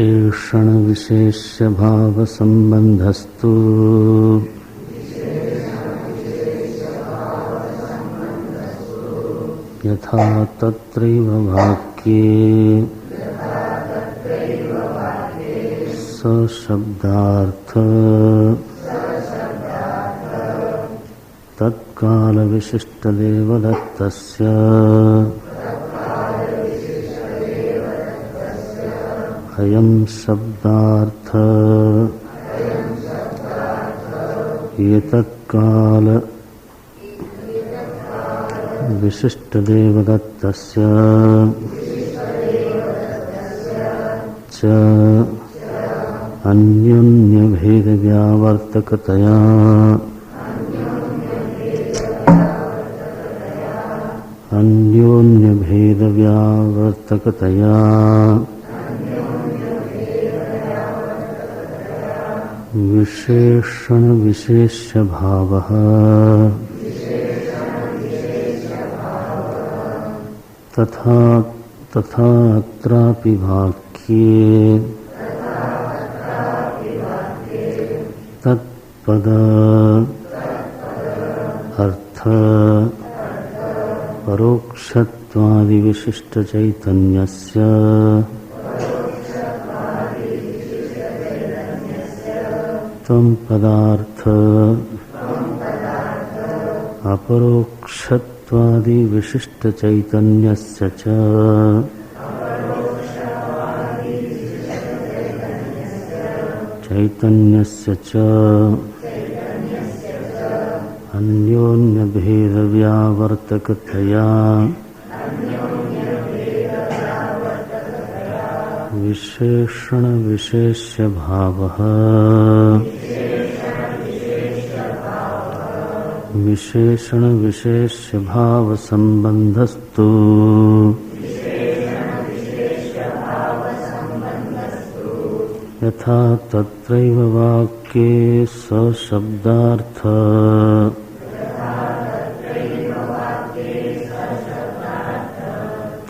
विशेषण विशेष्य भाव संबंधस्तु यथा तत्रैव वाक्ये सशब्दार्थ तत्काल विशिष्ट देवदत्तस्य अयं शब्दार्थ एतत्काल विशिष्ट देवदत्तस्य च अन्योन्यभेदव्यावर्तकतया विशेषण विशेष्य भावः तथा अत्रापि वाक्ये तत्पद अर्थ परोक्षत्वादि विशिष्ट चैतन्यस्य त्वं पदार्थ अपरोक्षत्वादि विशिष्ट चैतन्यस्य च अन्योन्यभेदव्यावर्तकतया विशेषण विशेष्य भावः विशेषण विशेष्य भाव संबंधस्तु यथा तत्रैव वाक्ये सशब्दार्थ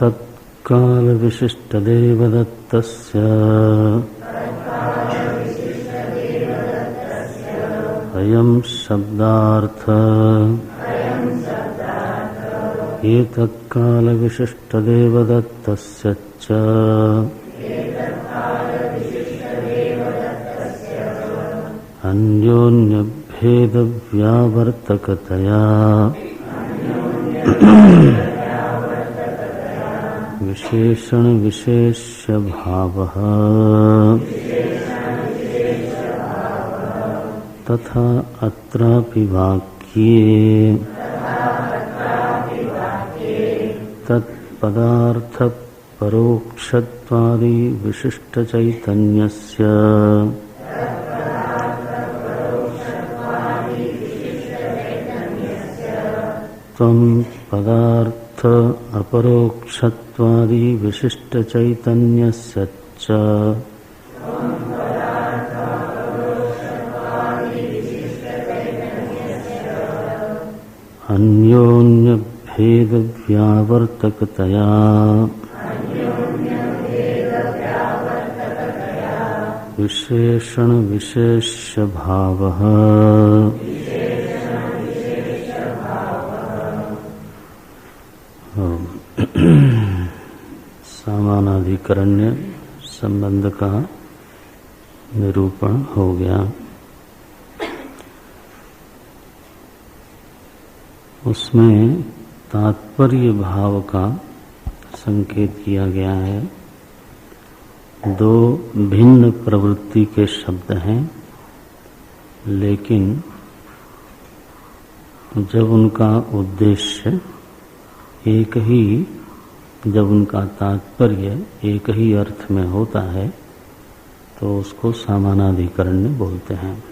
तत्काल विशिष्ट देवदत्तस्य अयं शब्दार्थ एतत्काल विशिष्ट देवदत्तस्य च अन्योन्यभेदव्यावर्तकतया विशेषण विशेष्य भावः तथा अत्रापि वाक्ये तत्पदार्थ परोक्षत्वादि विशिष्ट चैतन्यस्य त्वं पदार्थ अपरोक्षत्वादि विशिष्ट चैतन्यस्य च अन्योन्यभेदव्यावर्तकतया विशेषण विशेष्य भावः समानाधिकरण्य संबंध का निरूपण हो गया। उसमें तात्पर्य भाव का संकेत किया गया है। दो भिन्न प्रवृत्ति के शब्द हैं, लेकिन जब उनका उद्देश्य एक ही, जब उनका तात्पर्य एक ही अर्थ में होता है तो उसको समानाधिकरण्य बोलते हैं।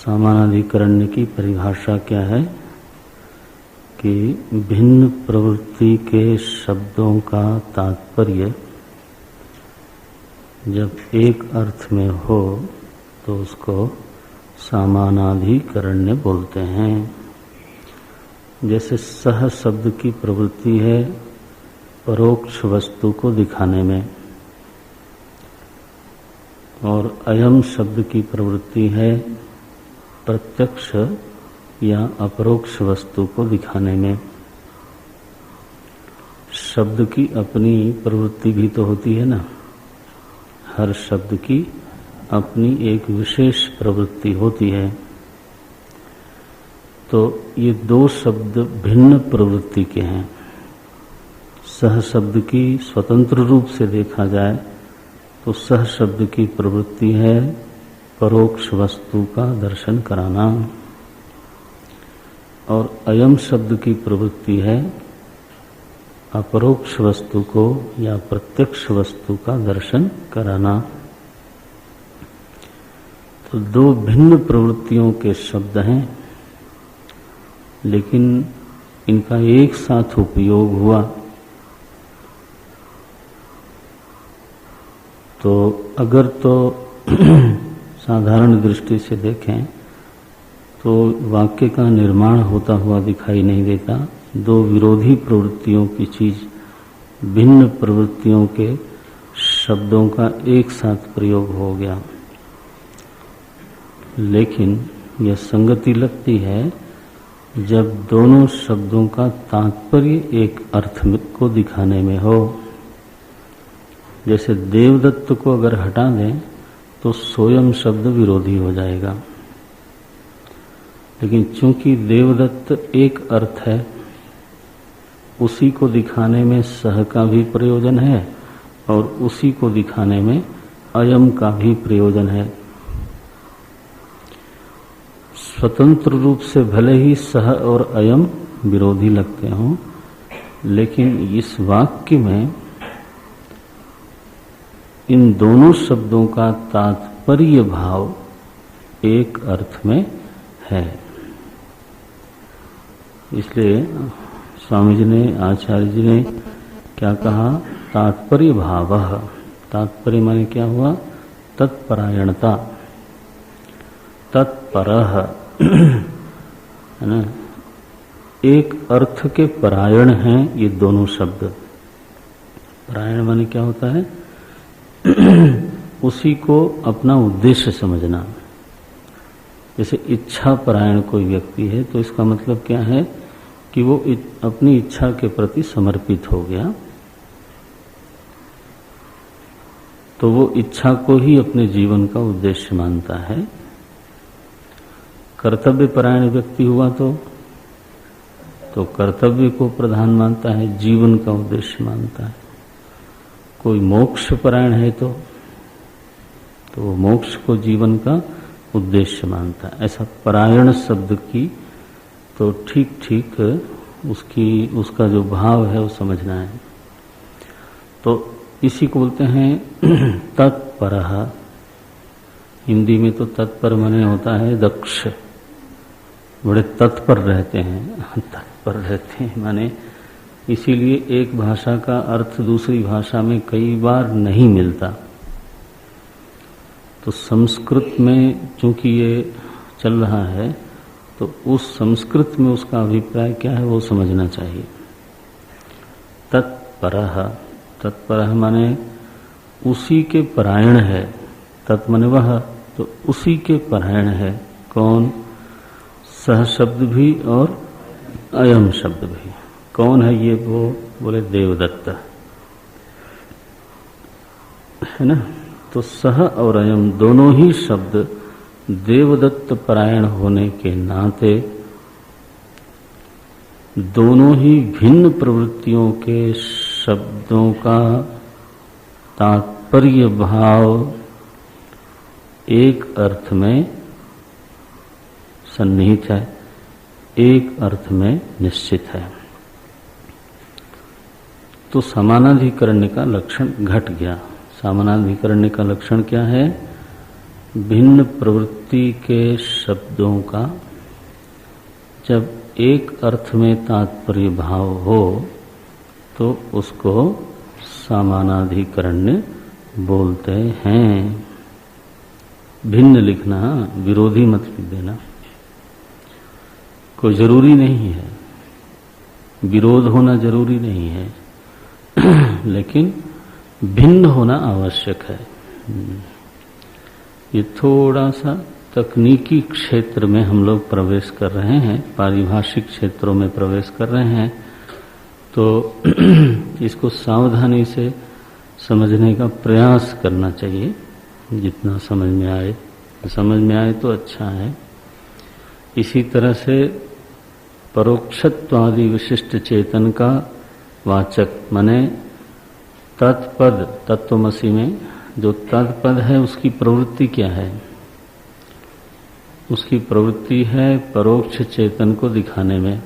समानाधिकरण्य की परिभाषा क्या है कि भिन्न प्रवृत्ति के शब्दों का तात्पर्य जब एक अर्थ में हो तो उसको समानाधिकरण्य बोलते हैं। जैसे सह शब्द की प्रवृत्ति है परोक्ष वस्तु को दिखाने में, और अयम शब्द की प्रवृत्ति है प्रत्यक्ष या अपरोक्ष वस्तु को दिखाने में। शब्द की अपनी प्रवृत्ति भी तो होती है ना, हर शब्द की अपनी एक विशेष प्रवृत्ति होती है। तो ये दो शब्द भिन्न प्रवृत्ति के हैं। सह शब्द की स्वतंत्र रूप से देखा जाए तो सह शब्द की प्रवृत्ति है परोक्ष वस्तु का दर्शन कराना, और अयम शब्द की प्रवृत्ति है अपरोक्ष वस्तु को या प्रत्यक्ष वस्तु का दर्शन कराना। तो दो भिन्न प्रवृत्तियों के शब्द हैं, लेकिन इनका एक साथ उपयोग हुआ तो अगर तो साधारण दृष्टि से देखें तो वाक्य का निर्माण होता हुआ दिखाई नहीं देता। दो विरोधी प्रवृत्तियों की चीज, भिन्न प्रवृत्तियों के शब्दों का एक साथ प्रयोग हो गया, लेकिन यह संगति लगती है जब दोनों शब्दों का तात्पर्य एक अर्थ को दिखाने में हो। जैसे देवदत्त को अगर हटा दें तो सोयम शब्द विरोधी हो जाएगा, लेकिन चूंकि देवदत्त एक अर्थ है, उसी को दिखाने में सह का भी प्रयोजन है और उसी को दिखाने में अयम का भी प्रयोजन है। स्वतंत्र रूप से भले ही सह और अयम विरोधी लगते हों, लेकिन इस वाक्य में इन दोनों शब्दों का तात्पर्य भाव एक अर्थ में है। इसलिए स्वामी जी ने, आचार्य जी ने क्या कहा? तात्पर्य भावः। तात्पर्य माने क्या हुआ? तत्परायणता, तत्परः है ना। एक अर्थ के परायण हैं ये दोनों शब्द। परायण माने क्या होता है? उसी को अपना उद्देश्य समझना। जैसे इच्छा परायण कोई व्यक्ति है तो इसका मतलब क्या है कि वो अपनी इच्छा के प्रति समर्पित हो गया, तो वो इच्छा को ही अपने जीवन का उद्देश्य मानता है। कर्तव्य परायण व्यक्ति हुआ तो कर्तव्य को प्रधान मानता है, जीवन का उद्देश्य मानता है। कोई मोक्ष परायण है तो वो मोक्ष को जीवन का उद्देश्य मानता है। ऐसा परायण शब्द की तो ठीक ठीक उसका जो भाव है वो समझना है। तो इसी को बोलते हैं तत्परः। हिंदी में तो तत्पर माने होता है दक्ष, बड़े तत्पर रहते हैं। तत्पर रहते हैं माने इसीलिए एक भाषा का अर्थ दूसरी भाषा में कई बार नहीं मिलता। तो संस्कृत में चूंकि ये चल रहा है तो उस संस्कृत में उसका अभिप्राय क्या है वो समझना चाहिए। तत्परः, तत्परः माने उसी के परायण है। तत् माने वह, तो उसी के परायण है। कौन? सह शब्द भी और अयम शब्द भी। कौन है ये? वो बोले देवदत्त है ना। तो सह और अयम दोनों ही शब्द देवदत्त परायण होने के नाते दोनों ही भिन्न प्रवृत्तियों के शब्दों का तात्पर्य भाव एक अर्थ में सन्निहित है, एक अर्थ में निश्चित है। तो समानाधिकरण का लक्षण घट गया। समानाधिकरण का लक्षण क्या है? भिन्न प्रवृत्ति के शब्दों का जब एक अर्थ में तात्पर्य भाव हो तो उसको समानाधिकरण बोलते हैं। भिन्न लिखना, विरोधी मत लिख देना। कोई जरूरी नहीं है, विरोध होना जरूरी नहीं है, लेकिन भिन्न होना आवश्यक है। ये थोड़ा सा तकनीकी क्षेत्र में हम लोग प्रवेश कर रहे हैं, पारिभाषिक क्षेत्रों में प्रवेश कर रहे हैं, तो इसको सावधानी से समझने का प्रयास करना चाहिए। जितना समझ में आए तो अच्छा है। इसी तरह से परोक्षत्वादि विशिष्ट चेतन का वाचक माने तत्पद, तत्वमसि में जो तत्पद है उसकी प्रवृत्ति क्या है? उसकी प्रवृत्ति है परोक्ष चेतन को दिखाने में,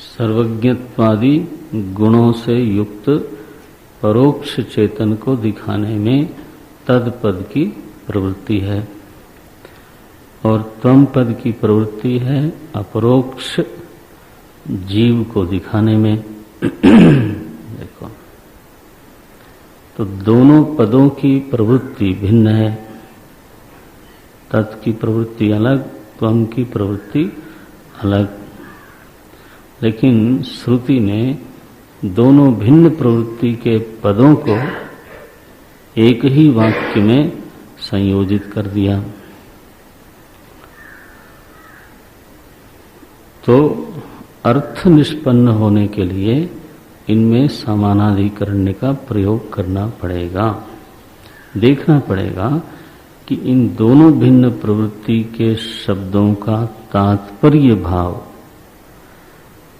सर्वज्ञत्वादि गुणों से युक्त परोक्ष चेतन को दिखाने में तत्पद की प्रवृत्ति है, और त्वम पद की प्रवृत्ति है अपरोक्ष जीव को दिखाने में। देखो, तो दोनों पदों की प्रवृत्ति भिन्न है। तत् की प्रवृत्ति अलग, त्वम की प्रवृत्ति अलग, लेकिन श्रुति ने दोनों भिन्न प्रवृत्ति के पदों को एक ही वाक्य में संयोजित कर दिया। तो अर्थ निष्पन्न होने के लिए इनमें समानाधिकरण का प्रयोग करना पड़ेगा। देखना पड़ेगा कि इन दोनों भिन्न प्रवृत्ति के शब्दों का तात्पर्य भाव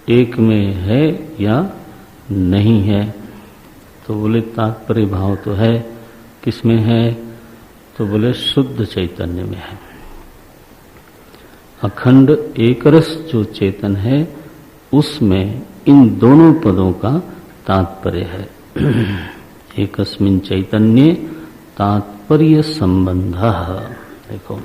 एक में है या नहीं है। तो बोले तात्पर्य भाव तो है, किसमें है? तो बोले शुद्ध चैतन्य में है। अखंड एकरस जो चेतन है उसमें इन दोनों पदों का तात्पर्य है। एकस्मिन् चैतन्ये तात्पर्य संबंधः। देखो,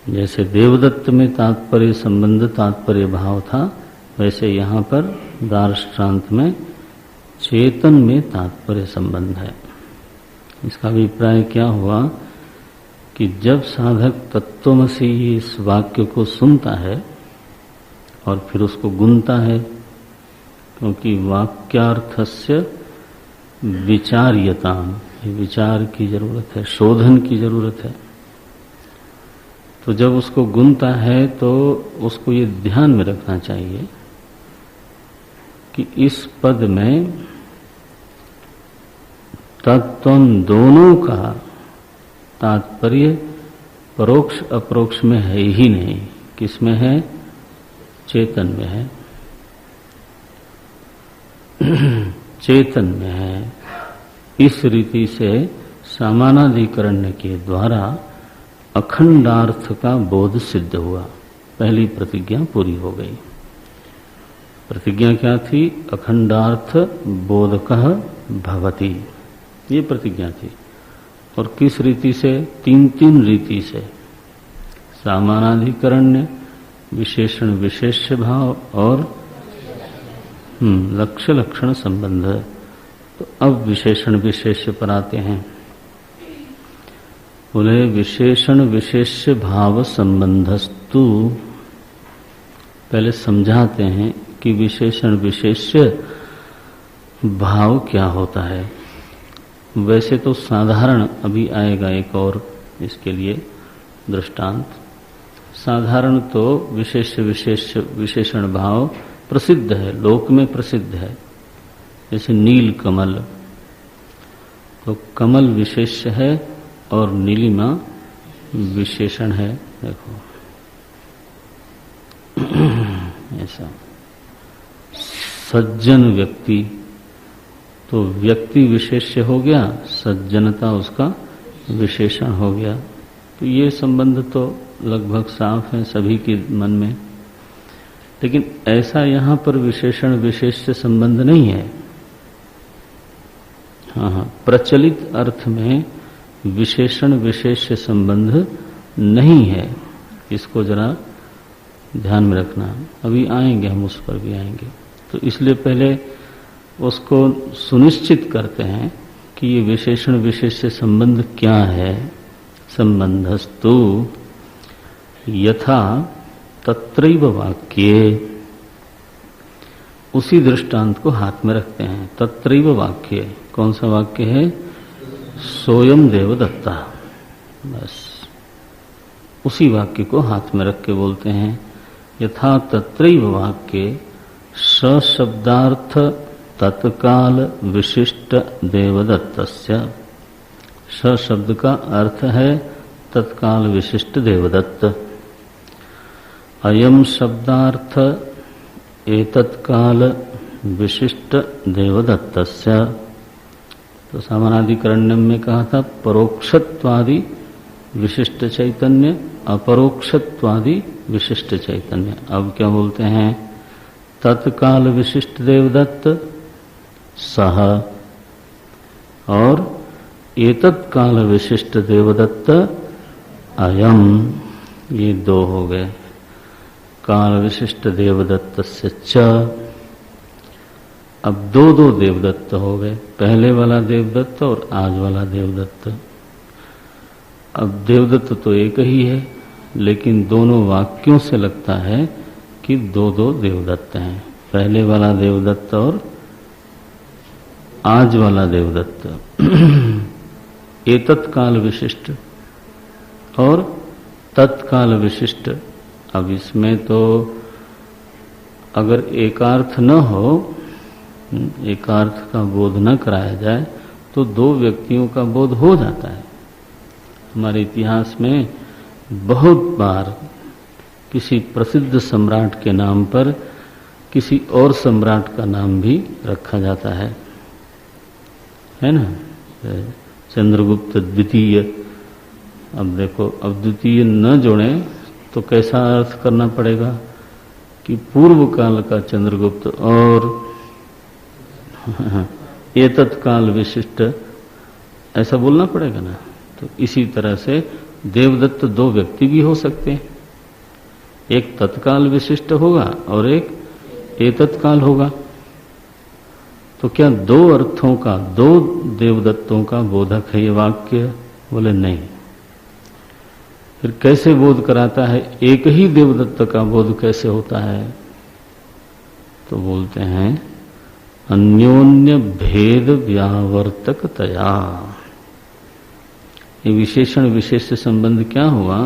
जैसे देवदत्त में तात्पर्य संबंध, तात्पर्य भाव था, वैसे यहाँ पर दार्ष्टान्त में चेतन में तात्पर्य संबंध है। इसका अभिप्राय क्या हुआ कि जब साधक तत्वमसि इस वाक्य को सुनता है और फिर उसको गुनता है, क्योंकि वाक्यार्थस्य विचार्यता, विचार की जरूरत है, शोधन की जरूरत है। तो जब उसको गुनता है तो उसको ये ध्यान में रखना चाहिए कि इस पद में तत्व दोनों का तात्पर्य परोक्ष अपरोक्ष में है ही नहीं। किसमें है? चेतन में है, चेतन में है। इस रीति से समानाधिकरण के द्वारा अखंडार्थ का बोध सिद्ध हुआ। पहली प्रतिज्ञा पूरी हो गई। प्रतिज्ञा क्या थी? अखंडार्थ बोधकः भवति, ये प्रतिज्ञा थी। और किस रीति से? तीन रीति से। सामानाधिकरण्य, विशेषण विशेष्य भाव और लक्ष्य लक्षण संबंध। तो अब विशेषण विशेष्य पर आते हैं। बोले विशेषण विशेष्य भाव संबंधस्तु। पहले समझाते हैं कि विशेषण विशेष्य भाव क्या होता है। वैसे तो साधारण, अभी आएगा एक और इसके लिए दृष्टांत। साधारण तो विशेष विशेष विशेषण भाव प्रसिद्ध है, लोक में प्रसिद्ध है। जैसे नील कमल, तो कमल विशेष्य है और नीलिमा विशेषण है। देखो ऐसा। सज्जन व्यक्ति, तो व्यक्ति विशेष्य हो गया, सज्जनता उसका विशेषण हो गया। तो ये संबंध तो लगभग साफ है सभी के मन में, लेकिन ऐसा यहाँ पर विशेषण विशेष्य संबंध नहीं है। हाँ, प्रचलित अर्थ में विशेषण विशेष्य संबंध नहीं है। इसको जरा ध्यान में रखना। अभी आएंगे हम, उस पर भी आएंगे। तो इसलिए पहले उसको सुनिश्चित करते हैं कि ये विशेषण विशेष्य संबंध क्या है। संबंधस्तु यथा तत्रैव वाक्ये, उसी दृष्टांत को हाथ में रखते हैं। तत्रैव वाक्ये, कौन सा वाक्य है? सोयम देवदत्ता, बस उसी वाक्य को हाथ में रख के बोलते हैं। यथा तत्रैव वाक्ये सशब्दार्थ तत्काल विशिष्ट देवदत्तस्य, स शब्द का अर्थ है तत्काल विशिष्ट देवदत्त। अयम शब्दार्थ एतत्काल विशिष्ट देवदत्तस्य, तो सामानाधिकरण्यम में कहा था परोक्षत्वादि विशिष्ट चैतन्य, अपरोक्षत्वादि विशिष्ट चैतन्य। अब क्या बोलते हैं? तत्काल विशिष्ट देवदत्त सह और एतत्काल विशिष्ट देवदत्त अयम, ये दो हो गए। काल विशिष्ट देवदत्त से च, अब दो दो देवदत्त हो गए, पहले वाला देवदत्त और आज वाला देवदत्त। अब देवदत्त तो एक ही है, लेकिन दोनों वाक्यों से लगता है कि दो दो देवदत्त हैं, पहले वाला देवदत्त और आज वाला देवदत्त। एतत्काल विशिष्ट और तत्काल विशिष्ट। अब इसमें तो अगर एकार्थ न हो, एकार्थ का बोध न कराया जाए तो दो व्यक्तियों का बोध हो जाता है। हमारे इतिहास में बहुत बार किसी प्रसिद्ध सम्राट के नाम पर किसी और सम्राट का नाम भी रखा जाता है ना? चंद्रगुप्त द्वितीय। अब देखो, अब द्वितीय न जोड़े तो कैसा अर्थ करना पड़ेगा कि पूर्व काल का चंद्रगुप्त और ये तत्काल विशिष्ट, ऐसा बोलना पड़ेगा ना। तो इसी तरह से देवदत्त दो व्यक्ति भी हो सकते हैं, एक तत्काल विशिष्ट होगा और एक एतत्काल होगा। तो क्या दो अर्थों का, दो देवदत्तों का बोधक है ये वाक्य? बोले नहीं। फिर कैसे बोध कराता है? एक ही देवदत्त का बोध कैसे होता है? तो बोलते हैं अन्योन्य भेद व्यावर्तकतया। ये विशेषण विशेष से संबंध क्या हुआ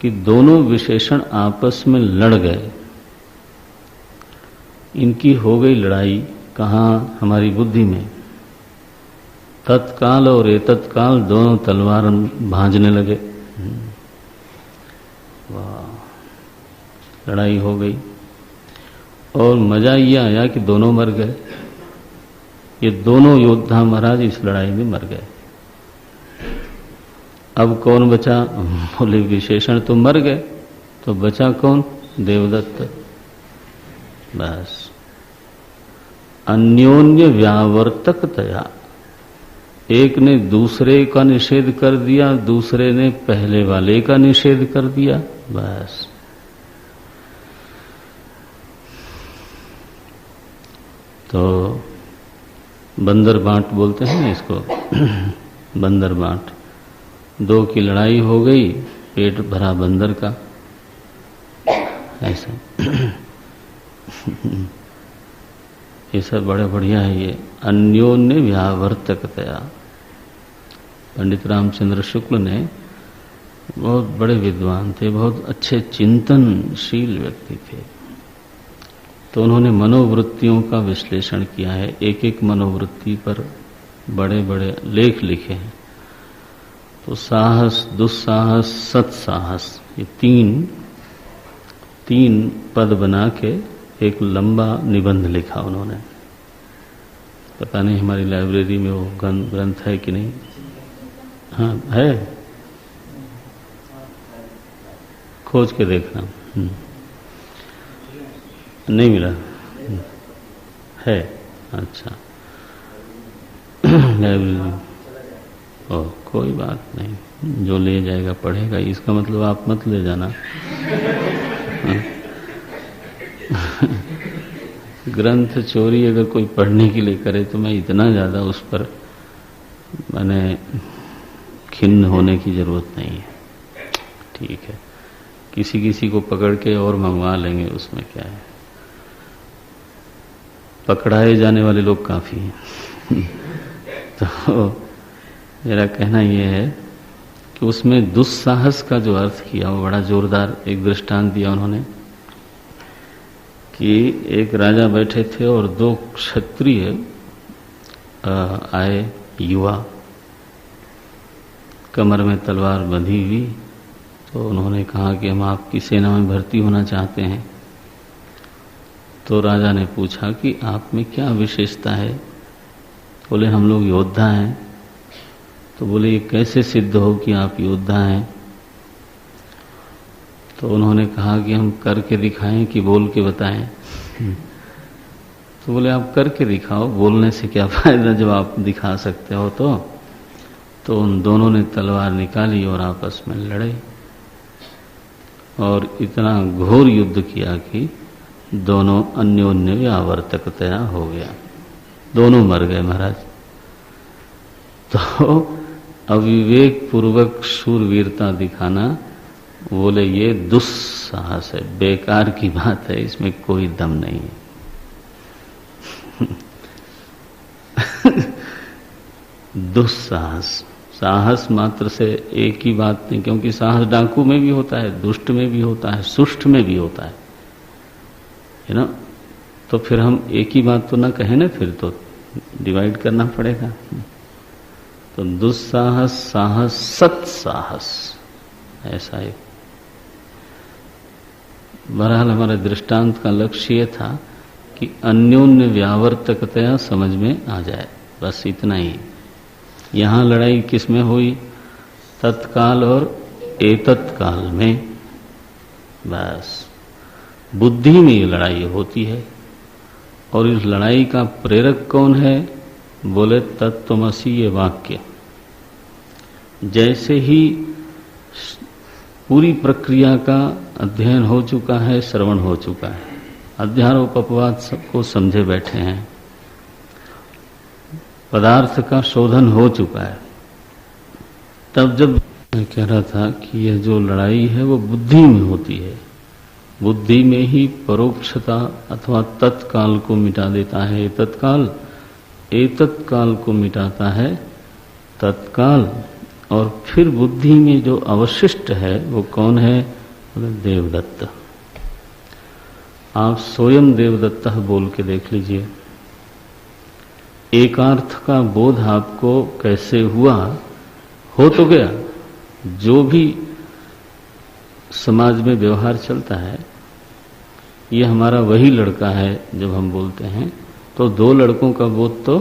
कि दोनों विशेषण आपस में लड़ गए, इनकी हो गई लड़ाई। कहाँ? हमारी बुद्धि में। तत्काल और एतत्काल दोनों तलवार भांजने लगे। वाह, लड़ाई हो गई और मजा ये आया कि दोनों मर गए। ये दोनों योद्धा महाराज इस लड़ाई में मर गए। अब कौन बचा? बोले विशेषण तो मर गए, तो बचा कौन? देवदत्त। बस अन्योन्य व्यावर्तकतया, एक ने दूसरे का निषेध कर दिया, दूसरे ने पहले वाले का निषेध कर दिया। बस तो बंदर बांट बोलते हैं ना इसको। बंदर बांट, दो की लड़ाई हो गई, पेट भरा बंदर का, ऐसा। ये सब बड़े बढ़िया है। ये अन्योन्य व्यावर्तकतया। पंडित रामचंद्र शुक्ल ने, बहुत बड़े विद्वान थे, बहुत अच्छे चिंतनशील व्यक्ति थे, तो उन्होंने मनोवृत्तियों का विश्लेषण किया है। एक एक मनोवृत्ति पर बड़े बड़े लेख लिखे हैं। तो साहस, दुस्साहस, सत्साहस, ये तीन पद बना के एक लंबा निबंध लिखा उन्होंने। पता नहीं हमारी लाइब्रेरी में वो ग्रंथ है कि नहीं। हाँ है, खोज के देखना। नहीं मिला है? अच्छा। लाइब्रेरी, ओ कोई बात नहीं, जो ले जाएगा पढ़ेगा। इसका मतलब आप मत ले जाना। ग्रंथ चोरी अगर कोई पढ़ने के लिए करे तो मैं इतना ज्यादा उस पर मैंने खिन्न होने की जरूरत नहीं है। ठीक है, किसी किसी को पकड़ के और मंगवा लेंगे, उसमें क्या है। पकड़ाए जाने वाले लोग काफी हैं। तो मेरा कहना यह है कि उसमें दुस्साहस का जो अर्थ किया वो बड़ा जोरदार एक दृष्टांत दिया उन्होंने कि एक राजा बैठे थे और दो क्षत्रिय आए युवा, कमर में तलवार बंधी हुई। तो उन्होंने कहा कि हम आपकी सेना में भर्ती होना चाहते हैं। तो राजा ने पूछा कि आप में क्या विशेषता है? बोले हम लोग योद्धा हैं। तो बोले ये कैसे सिद्ध हो कि आप योद्धा हैं? तो उन्होंने कहा कि हम करके दिखाएं कि बोल के बताएं। तो बोले आप करके दिखाओ, बोलने से क्या फायदा जब आप दिखा सकते हो। तो उन दोनों ने तलवार निकाली और आपस में लड़े और इतना घोर युद्ध किया कि दोनों अन्योन्य व्यावर्तकतया हो गया, दोनों मर गए महाराज। तो अविवेक पूर्वक शूरवीरता दिखाना, बोले ये दुस्साहस है, बेकार की बात है, इसमें कोई दम नहीं है। दुस्साहस, साहस मात्र से एक ही बात नहीं, क्योंकि साहस डाकू में भी होता है, दुष्ट में भी होता है, सुष्ट में भी होता है ना। तो फिर हम एक ही बात तो ना कहें ना, फिर तो डिवाइड करना पड़ेगा। तो दुस्साहस, साहस, सत्साहस, ऐसा एक। बहरहाल हमारे दृष्टांत का लक्ष्य ये था कि अन्योन्य व्यावर्तकतया समझ में आ जाए, बस इतना ही। यहां लड़ाई किस में हुई? तत्काल और एतत्काल में, बस बुद्धि में ये लड़ाई होती है। और इस लड़ाई का प्रेरक कौन है? बोले तत्त्वमसि ये वाक्य। जैसे ही पूरी प्रक्रिया का अध्ययन हो चुका है, श्रवण हो चुका है, अध्यारोप अपवाद सबको समझे बैठे हैं, पदार्थ का शोधन हो चुका है, तब जब मैं कह रहा था कि यह जो लड़ाई है वो बुद्धि में होती है, बुद्धि में ही परोक्षता अथवा तत्काल को मिटा देता है तत्काल, एतत्काल को मिटाता है तत्काल। और फिर बुद्धि में जो अवशिष्ट है वो कौन है? देवदत्त। आप स्वयं देवदत्त बोल के देख लीजिए। एकार्थ का बोध आपको कैसे हुआ? हो तो गया। जो भी समाज में व्यवहार चलता है, ये हमारा वही लड़का है जब हम बोलते हैं, तो दो लड़कों का बोध तो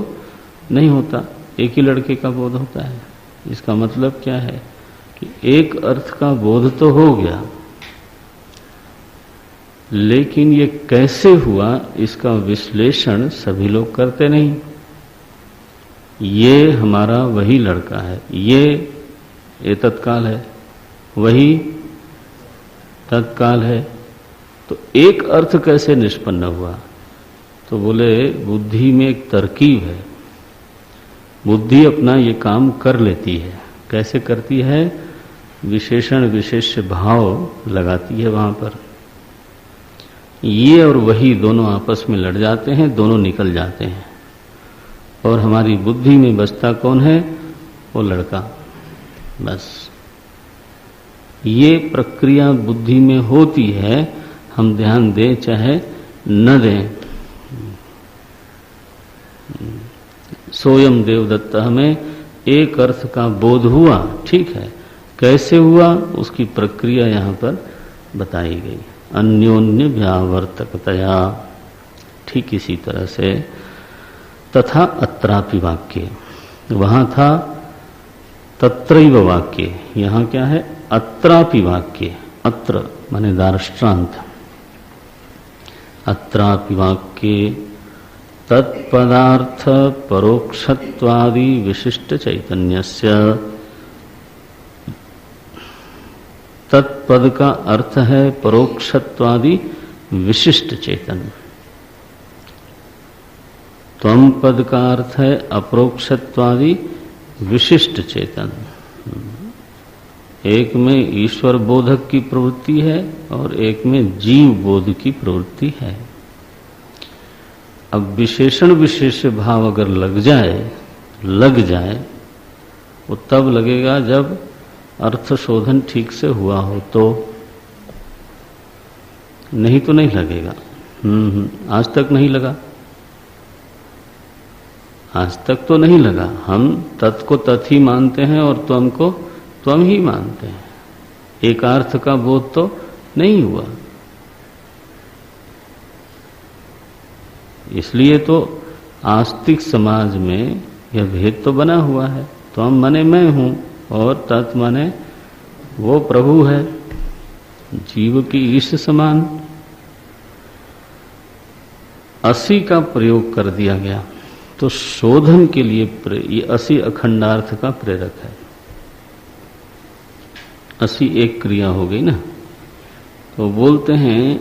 नहीं होता, एक ही लड़के का बोध होता है। इसका मतलब क्या है कि एक अर्थ का बोध तो हो गया, लेकिन ये कैसे हुआ इसका विश्लेषण सभी लोग करते नहीं। ये हमारा वही लड़का है, ये तत्काल है, वही तत्काल है, तो एक अर्थ कैसे निष्पन्न हुआ? तो बोले बुद्धि में एक तरकीब है, बुद्धि अपना ये काम कर लेती है। कैसे करती है? विशेषण विशेष्य भाव लगाती है वहां पर। ये और वही दोनों आपस में लड़ जाते हैं, दोनों निकल जाते हैं, और हमारी बुद्धि में बचता कौन है? वो लड़का। बस ये प्रक्रिया बुद्धि में होती है, हम ध्यान दें चाहे न दें। सोयम देवदत्त हमें एक अर्थ का बोध हुआ, ठीक है, कैसे हुआ उसकी प्रक्रिया यहां पर बताई गई। अन्योन्य व्यावर्तकतया, ठीक इसी तरह से तथा अत्रापि वाक्य, वहां था तत्रैव वाक्य, यहां क्या है? अत्रापि वाक्य। अत्र माने दार्ष्ट्रांत, अत्रापि वाक्य तत्पदार्थ परोक्षत्वादि विशिष्ट चैतन्यस्य। तत्पद का अर्थ है परोक्षत्वादि विशिष्ट चैतन्य, त्वम पद का अर्थ है अपरोक्षत्वादि विशिष्ट चैतन्य। एक में ईश्वर बोधक की प्रवृत्ति है और एक में जीव बोध की प्रवृत्ति है। अब विशेषण विशेष भाव अगर लग जाए वो तब लगेगा जब अर्थ शोधन ठीक से हुआ हो, तो नहीं तो नहीं लगेगा। आज तक नहीं लगा, आज तक तो नहीं लगा। हम तत् को तत् ही मानते हैं और त्वम को त्वम ही मानते हैं। एकार्थ का बोध तो नहीं हुआ। इसलिए तो आस्तिक समाज में यह भेद तो बना हुआ है। त्वम माने मैं हूं और तत् माने वो प्रभु है, जीव की ईश समान। असी का प्रयोग कर दिया गया तो शोधन के लिए ये असी अखंडार्थ का प्रेरक है। असी एक क्रिया हो गई ना। तो बोलते हैं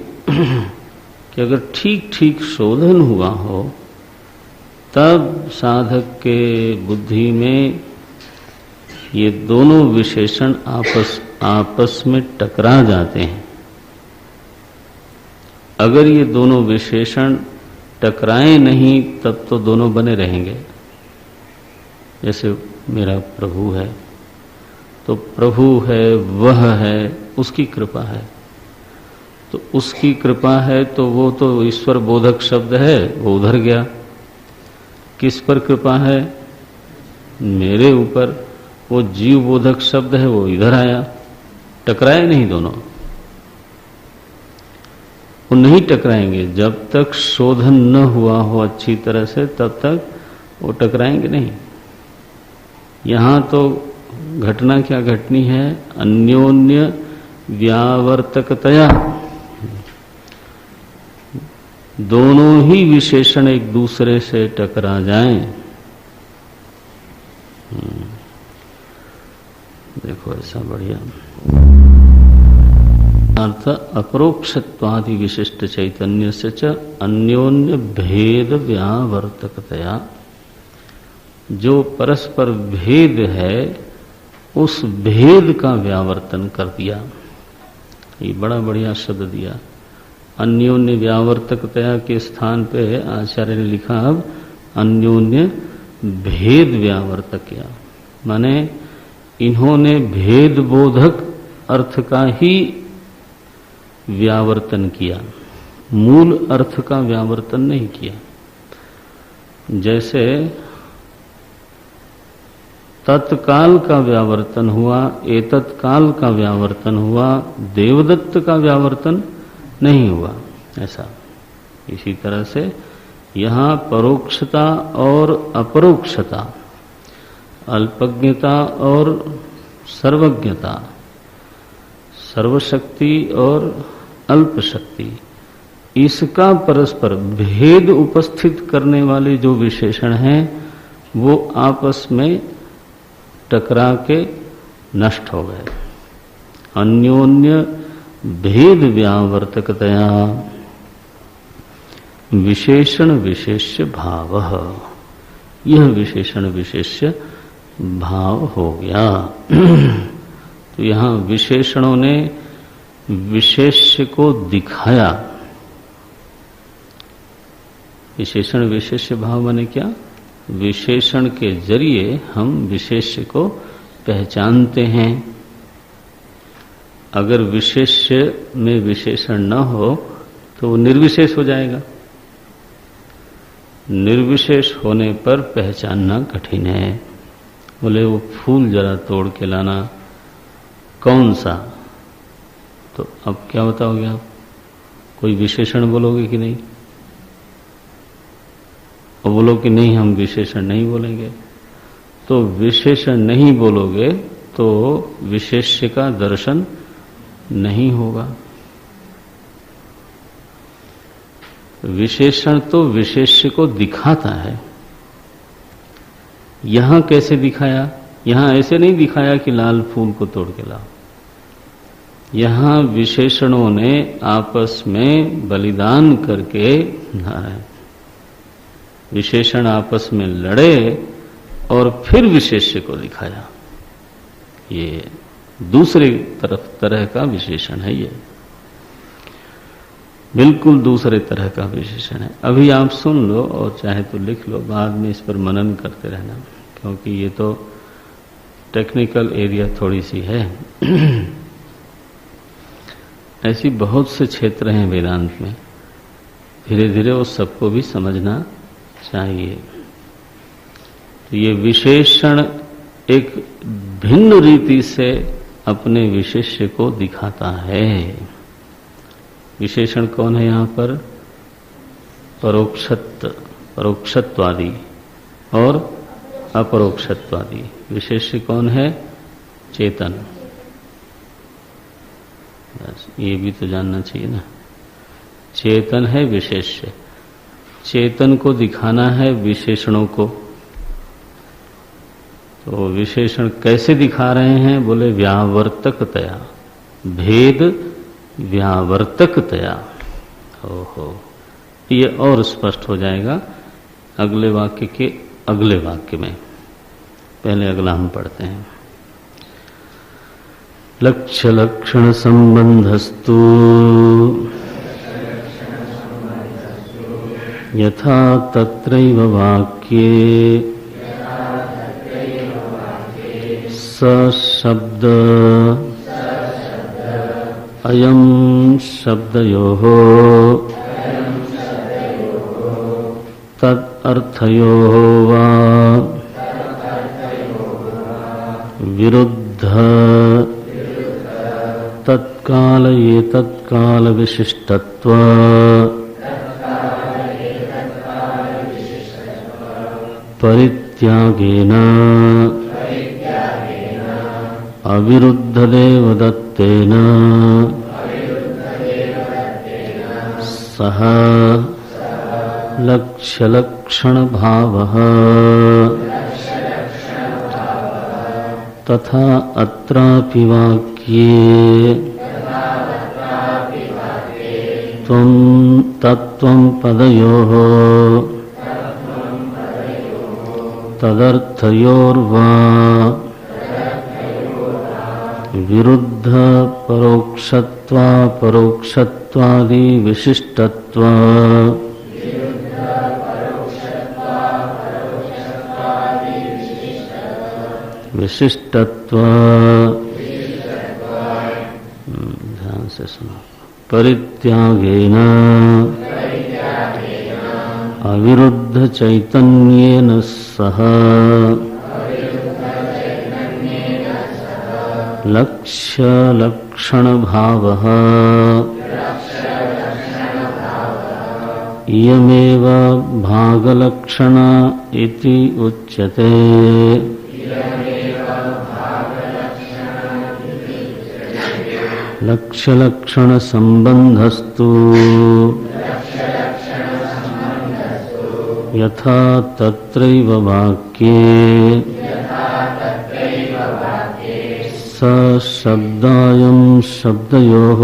कि अगर ठीक ठीक शोधन हुआ हो तब साधक के बुद्धि में ये दोनों विशेषण आपस में टकरा जाते हैं। अगर ये दोनों विशेषण टकराए नहीं तब तो दोनों बने रहेंगे। जैसे मेरा प्रभु है तो प्रभु है, वह है, उसकी कृपा है। तो उसकी कृपा है तो वो तो ईश्वर बोधक शब्द है, वो उधर गया। किस पर कृपा है? मेरे ऊपर। वो जीव बोधक शब्द है, वो इधर आया। टकराए नहीं दोनों, वो नहीं टकराएंगे। जब तक शोधन न हुआ हो अच्छी तरह से तब तक वो टकराएंगे नहीं। यहां तो घटना क्या घटनी है? अन्योन्य व्यावर्तकतया दोनों ही विशेषण एक दूसरे से टकरा जाएं। देखो ऐसा बढ़िया अर्थ अपरोक्षत्वादि विशिष्ट चैतन्य से च अन्योन्य भेद व्यावर्तकतया, जो परस्पर भेद है उस भेद का व्यावर्तन कर दिया। ये बड़ा बढ़िया शब्द दिया। अन्योन्य व्यावर्तकतया के स्थान पे आचार्य ने लिखा अब अन्योन्य भेद व्यावर्तकया, माने इन्होंने भेद बोधक अर्थ का ही व्यावर्तन किया, मूल अर्थ का व्यावर्तन नहीं किया। जैसे तत्काल का व्यावर्तन हुआ, एतत्काल का व्यावर्तन हुआ, देवदत्त का व्यावर्तन नहीं हुआ। ऐसा इसी तरह से यहाँ परोक्षता और अपरोक्षता, अल्पज्ञता और सर्वज्ञता, सर्वशक्ति और अल्प शक्ति, इसका परस्पर भेद उपस्थित करने वाले जो विशेषण हैं वो आपस में टकरा के नष्ट हो गए। अन्योन्य भेद व्यावर्तकतया विशेषण विशेष्य भाव, यह विशेषण विशेष्य भाव हो गया। तो यहां विशेषणों ने विशेष्य को दिखाया। विशेषण विशेष्य भाव माने क्या? विशेषण के जरिए हम विशेष्य को पहचानते हैं। अगर विशेष्य में विशेषण न हो तो वो निर्विशेष हो जाएगा। निर्विशेष होने पर पहचानना कठिन है। बोले वो फूल जरा तोड़ के लाना, कौन सा? तो अब क्या बताओगे आप? कोई विशेषण बोलोगे कि नहीं? और बोलो कि नहीं हम विशेषण नहीं बोलेंगे। तो विशेषण नहीं बोलोगे तो विशेष्य का दर्शन नहीं होगा। विशेषण तो विशेष्य को दिखाता है। यहां कैसे दिखाया? यहां ऐसे नहीं दिखाया कि लाल फूल को तोड़ के लाओ। यहां विशेषणों ने आपस में बलिदान करके विशेषण आपस में लड़े और फिर विशेष्य को दिखाया। ये दूसरे तरह का विशेषण है। ये बिल्कुल दूसरे तरह का विशेषण है। अभी आप सुन लो और चाहे तो लिख लो, बाद में इस पर मनन करते रहना, क्योंकि ये तो टेक्निकल एरिया थोड़ी सी है। ऐसी बहुत से क्षेत्र हैं वेदांत में, धीरे धीरे उस सबको भी समझना चाहिए। तो ये विशेषण एक भिन्न रीति से अपने विशेष्य को दिखाता है। विशेषण कौन है यहाँ पर? परोक्षत्वादी और अपरोक्षत्वादी। विशेष्य कौन है? चेतन। बस ये भी तो जानना चाहिए ना। चेतन है विशेष्य, चेतन को दिखाना है विशेषणों को। तो विशेषण कैसे दिखा रहे हैं? बोले व्यावर्तकतया, भेद व्यावर्तकतया। ओहो, ये और स्पष्ट हो जाएगा अगले वाक्य के अगले वाक्य में। पहले अगला हम पढ़ते हैं। लक्ष्य लक्षण संबंधस्तु यथा तत्रैव वाक्ये शब्द अयं शब्दयोः तदर्थयोः वा विरुद्ध तत्काल एतत्काल विशिष्टत्व परित्यागेन अविरुद्धदेवदत्तेन सह लक्ष्यलक्षणभावः तथा अत्रापि वाक्ये तत्त्वं पदयोः तदर्थयोर्वा विरुद्ध परोक्षत्वादि विशिष्टत्व ध्यान से सुनो। परित्यागेन अविरुद्ध चैतन्येन सह लक्ष्य लक्षण भावः इयमेव भागलक्षण इति उच्यते। लक्ष्य लक्षण संबंधस्तु यथा तत्रैव वाक्ये स शब्दायं शब्दयोः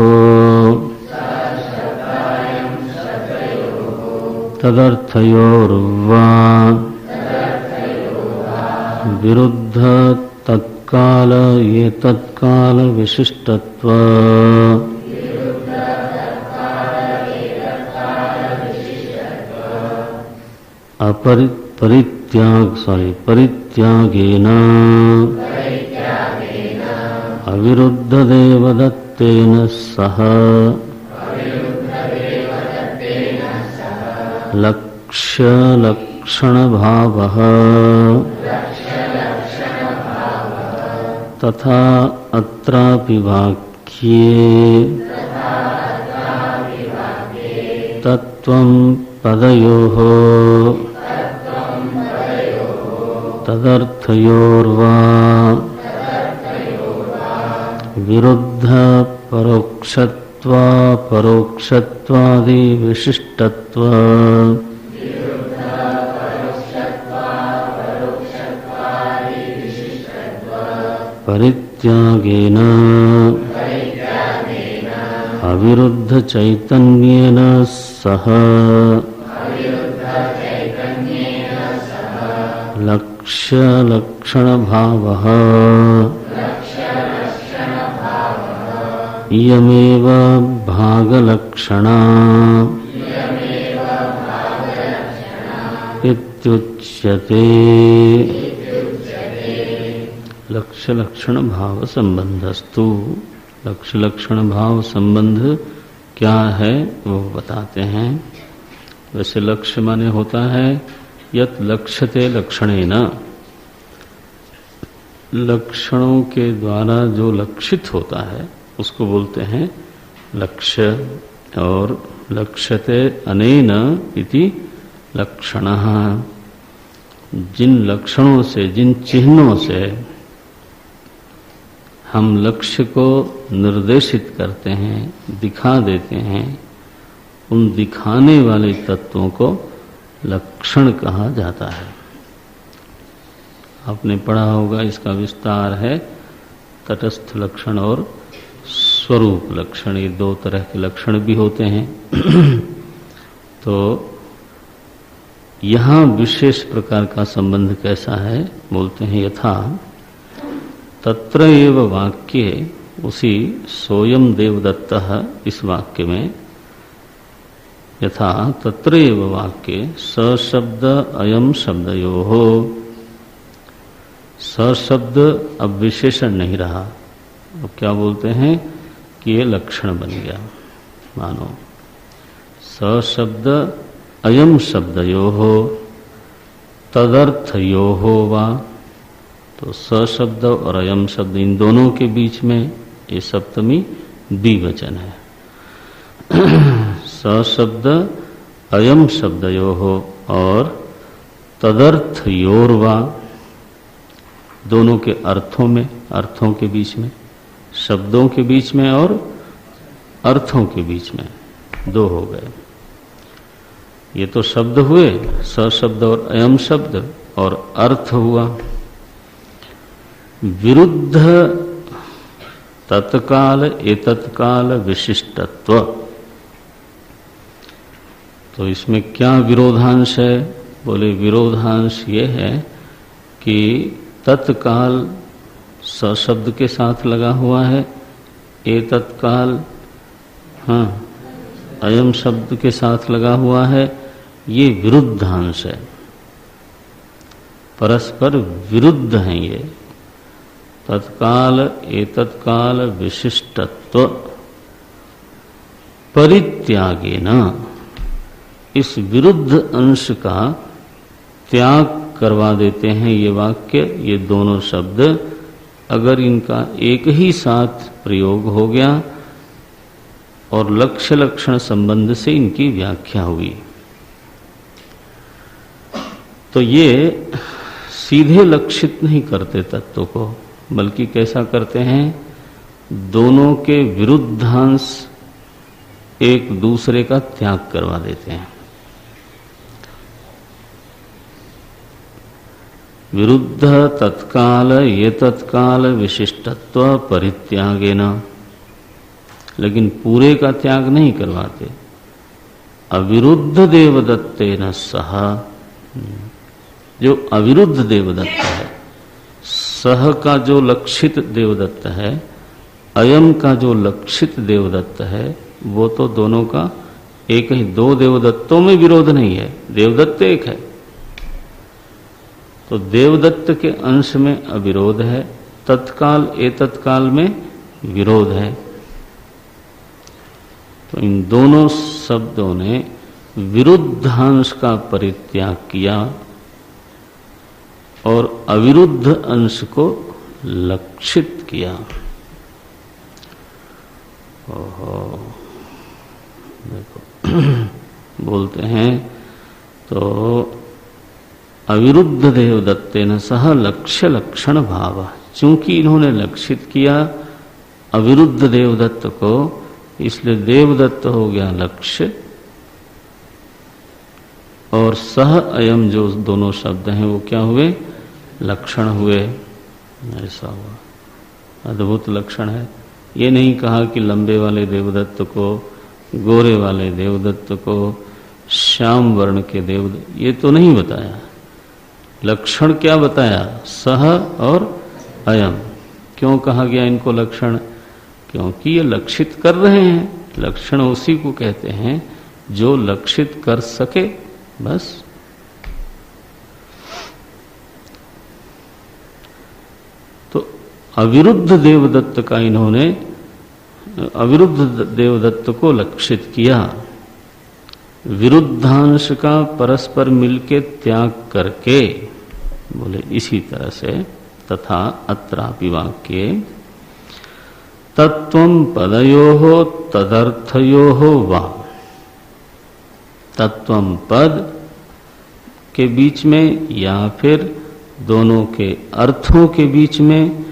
तदर्थयोर्वा विरुद्ध तत्काल एतत्काल विशिष्टत्व परित्यागेन अविरुद्ध देवदत्तेन सह लक्ष्य लक्षण भावः तथा अत्रापि वाक्ये तत्त्वं पदयोः तदर्थयोर्वा विरुद्ध परोक्षत्वादि विशिष्टत्व परित्यागेन अविरुद्ध चैतन्येन सह लक्ष्य लक्षण भावः इयमेव भागलक्षणा इत्युच्यते। लक्ष्य लक्षण भाव संबंधस्तु, लक्ष्य लक्षण भाव संबंध क्या है वो बताते हैं। वैसे लक्ष्य माने होता है यत लक्ष्यते लक्षणेन, लक्षणों के द्वारा जो लक्षित होता है उसको बोलते हैं लक्ष्य। और लक्ष्यते अनेन इति लक्षणः, जिन लक्षणों से, जिन चिन्हों से हम लक्ष्य को निर्देशित करते हैं, दिखा देते हैं, उन दिखाने वाले तत्वों को लक्षण कहा जाता है। आपने पढ़ा होगा, इसका विस्तार है तटस्थ लक्षण और स्वरूप लक्षण, ये दो तरह के लक्षण भी होते हैं। तो यहाँ विशेष प्रकार का संबंध कैसा है बोलते हैं, यथा तत्र एव वाक्ये, उसी सोयम देवदत्तः इस वाक्य में, यथा तत्र एव वाक्ये सशब्द अयम शब्दयोः, सशब्द अब विशेषण नहीं रहा, अब क्या बोलते हैं कि ये लक्षण बन गया। मानो सशब्द अयम शब्दयोः तदर्थयोः वा, तो सशब्द और अयम शब्द इन दोनों के बीच में ये सप्तमी द्विवचन है। सशब्द अयम शब्दयोः और तदर्थयोर्वा, दोनों के अर्थों में, अर्थों के बीच में, शब्दों के बीच में और अर्थों के बीच में, दो हो गए। ये तो शब्द हुए, सशब्द और अयम शब्द, और अर्थ हुआ विरुद्ध तत्काल एतत्काल विशिष्टत्व। तो इसमें क्या विरोधांश है? बोले विरोधांश ये है कि तत्काल सशब्द के साथ लगा हुआ है, एतत्काल हाँ अयम शब्द के साथ लगा हुआ है, ये विरुद्धांश है, परस्पर विरुद्ध हैं ये। तत्काल एतत्काल विशिष्टत्व परित्यागेन, इस विरुद्ध अंश का त्याग करवा देते हैं ये वाक्य, ये दोनों शब्द। अगर इनका एक ही साथ प्रयोग हो गया और लक्ष्य लक्षण संबंध से इनकी व्याख्या हुई, तो ये सीधे लक्षित नहीं करते तत्व को, बल्कि कैसा करते हैं, दोनों के विरुद्धांश एक दूसरे का त्याग करवा देते हैं। विरुद्ध तत्काल ये तत्काल विशिष्टत्व परित्यागेन, लेकिन पूरे का त्याग नहीं करवाते। अविरुद्ध देवदत्तेन सह, जो अविरुद्ध देवदत्त है, सह का जो लक्षित देवदत्त है, अयम का जो लक्षित देवदत्त है, वो तो दोनों का एक ही, दो देवदत्तों में विरोध नहीं है, देवदत्त एक है। तो देवदत्त के अंश में अविरोध है, तत्काल एतत्काल में विरोध है। तो इन दोनों शब्दों ने विरुद्धांश का परित्याग किया और अविरुद्ध अंश को लक्षित किया। ओहो, देखो बोलते हैं तो अविरुद्ध देवदत्तेन सह लक्ष्य लक्षण भाव, चूंकि इन्होंने लक्षित किया अविरुद्ध देवदत्त को, इसलिए देवदत्त हो गया लक्ष्य और सह अयम जो दोनों शब्द हैं वो क्या हुए, लक्षण हुए। ऐसा हुआ, अद्भुत लक्षण है। ये नहीं कहा कि लंबे वाले देवदत्त को, गोरे वाले देवदत्त को, श्याम वर्ण के देवदत्त, ये तो नहीं बताया। लक्षण क्या बताया, सह और अयम। क्यों कहा गया इनको लक्षण, क्योंकि ये लक्षित कर रहे हैं। लक्षण उसी को कहते हैं जो लक्षित कर सके, बस। तो अविरुद्ध देवदत्त का इन्होंने अविरुद्ध देवदत्त को लक्षित किया। विरुद्धांश का परस्पर मिलके त्याग करके बोले इसी तरह से तथा अत्रापि वाक्ये तत्वं पदयोः तदर्थयोः वा। तत्वं पद के बीच में या फिर दोनों के अर्थों के बीच में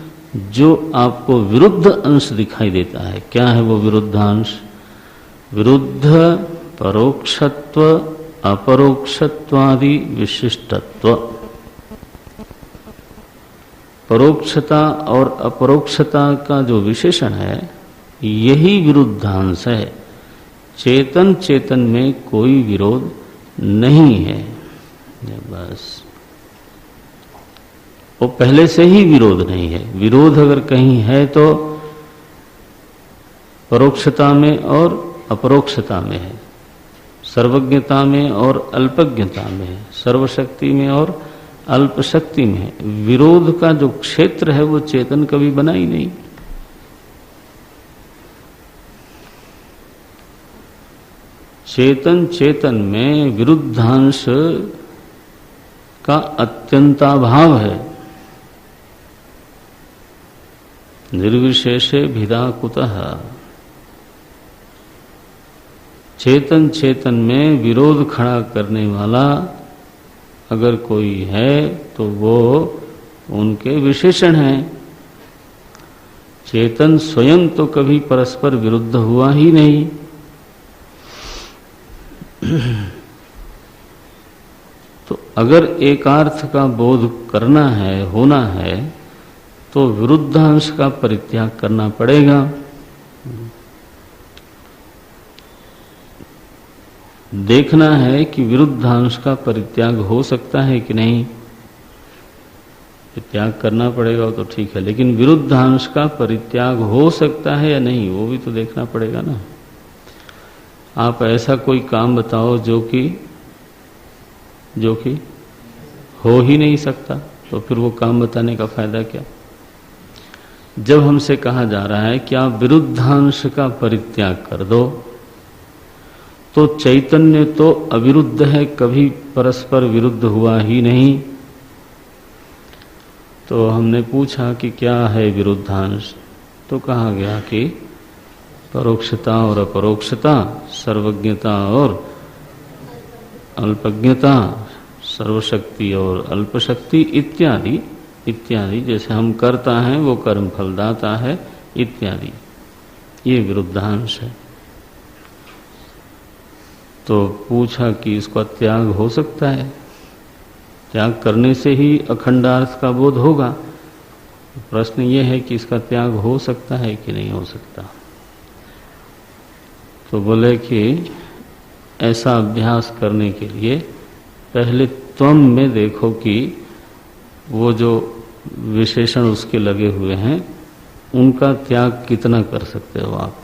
जो आपको विरुद्ध अंश दिखाई देता है, क्या है वो विरुद्धांश? विरुद्ध परोक्षत्व अपरोक्षत्वादि विशिष्टत्व। परोक्षता और अपरोक्षता का जो विशेषण है यही विरुद्धांश है। चेतन चेतन में कोई विरोध नहीं है, बस वो पहले से ही विरोध नहीं है। विरोध अगर कहीं है तो परोक्षता में और अपरोक्षता में है, सर्वज्ञता में और अल्पज्ञता में है, सर्वशक्ति में और अल्प शक्ति में है। विरोध का जो क्षेत्र है वो चेतन कभी बना ही नहीं। चेतन चेतन में विरुद्धांश का अत्यंताभाव है। निर्विशेषे भिदा कुतः। चेतन चेतन में विरोध खड़ा करने वाला अगर कोई है तो वो उनके विशेषण हैं। चेतन स्वयं तो कभी परस्पर विरुद्ध हुआ ही नहीं। तो अगर एकार्थ का बोध करना है, होना है, तो विरुद्धांश का परित्याग करना पड़ेगा। देखना है कि विरुद्धांश का परित्याग हो सकता है कि नहीं। त्याग करना पड़ेगा तो ठीक है, लेकिन विरुद्धांश का परित्याग हो सकता है या नहीं वो भी तो देखना पड़ेगा ना। आप ऐसा कोई काम बताओ जो कि हो ही नहीं सकता, तो फिर वो काम बताने का फायदा क्या। जब हमसे कहा जा रहा है कि आप विरुद्धांश का परित्याग कर दो, तो चैतन्य तो अविरुद्ध है, कभी परस्पर विरुद्ध हुआ ही नहीं। तो हमने पूछा कि क्या है विरुद्धांश, तो कहा गया कि परोक्षता और अपरोक्षता, सर्वज्ञता और अल्पज्ञता, सर्वशक्ति और अल्पशक्ति इत्यादि इत्यादि। जैसे हम करता है वो कर्म फलदाता है इत्यादि, ये विरुद्धांश है। तो पूछा कि इसका त्याग हो सकता है? त्याग करने से ही अखंडार्थ का बोध होगा। प्रश्न ये है कि इसका त्याग हो सकता है कि नहीं हो सकता। तो बोले कि ऐसा अभ्यास करने के लिए पहले त्वम में देखो कि वो जो विशेषण उसके लगे हुए हैं उनका त्याग कितना कर सकते हो आप।